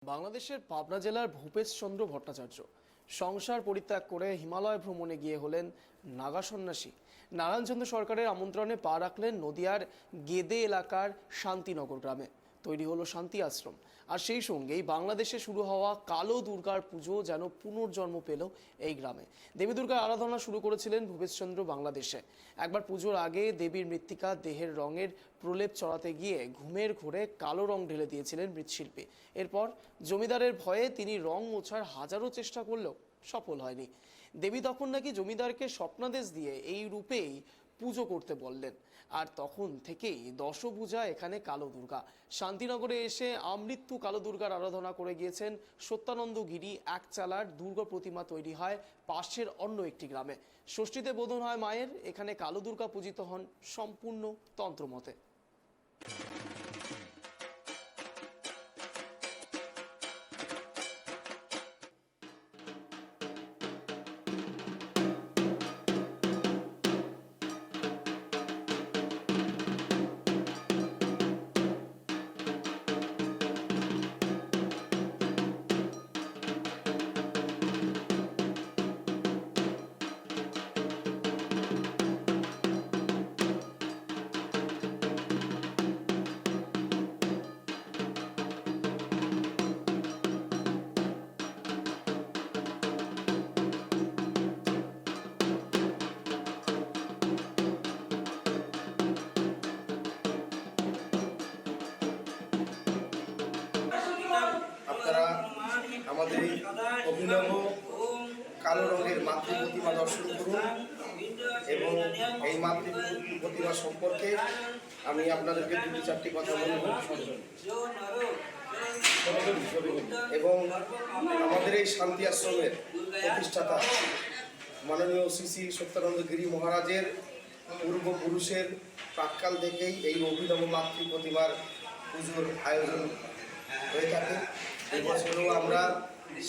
বাংলাদেশের পাবনা জেলার ভূপেশচন্দ্রভট্টাচার্য সংসার পরিত্যাগ করে হিমালয় ভ্রমণে গিয়ে হলেন নাগা সন্ন্যাসী। নারায়ণচন্দ্র সরকারের আমন্ত্রণে পা রাখলেন নদিয়ার গেদে এলাকার শান্তিনগর গ্রামে। তৈরি হলো শান্তি আশ্রম। আর সেই সঙ্গেই বাংলাদেশে শুরু হওয়া কালো দুর্গার পুজো যেন পুনর্জন্ম পেল এই গ্রামে। দেবী দুর্গার আরাধনা শুরু করেছিলেন ভূপেশচন্দ্র বাংলাদেশে। একবার পুজোর আগে দেবীর মৃত্তিকা দেহের রঙের প্রলেপ চড়াতে গিয়ে ঘুমের ঘোরে কালো রং ঢেলে দিয়েছিলেন মৃৎশিল্পী। এরপর জমিদারের ভয়ে তিনি রং মোছার হাজারো চেষ্টা করলেও সফল হয়নি। দেবী তখন নাকি জমিদারকে স্বপ্নাদেশ দিয়ে এই রূপেই পুজো করতে বললেন। আর তখন থেকেই দশভুজা এখানে কালো দুর্গা। শান্তিনগরে এসে আমৃত্যু কালো দুর্গার আরাধনা করে গিয়েছেন সত্যানন্দ গিরি। এক চালার দুর্গা প্রতিমা তৈরি হয় পাশের অন্য একটি গ্রামে। ষষ্ঠীতে বোধন হয় মায়ের। এখানে কালো দুর্গা পূজিত হন সম্পূর্ণ তন্ত্রমতে। আপনারা আমাদের এই অভিনব কালো রঙের মাতৃ প্রতিমা দর্শন করুন এবং এই মাতৃ প্রতিমা সম্পর্কে আমি আপনাদেরকে দুটি চারটি কথা বলব এবং আমাদের এই শান্তি আশ্রমের প্রতিষ্ঠাতা মাননীয় শ্রী সত্যানন্দ গিরি মহারাজের পূর্বপুরুষের প্রাক্কাল থেকেই এই অভিনব মাতৃ প্রতিমার পুজোর আয়োজন হয়ে থাকে। এবছরও আমরা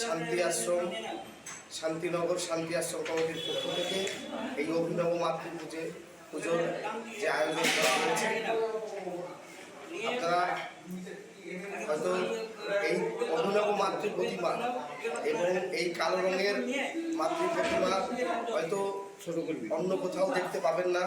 শান্তি আশ্রম শান্তিনগর শান্তি আশ্রম কমিটির পক্ষ থেকে এই অভিনব মাতৃ পুজোর যে আয়োজন করা হয়েছে, আপনারা হয়তো এই অভিনব মাতৃ প্রতিমা এবং এই কালো রঙের মাতৃ প্রতিমা হয়তো অন্য কোথাও দেখতে পাবেন না।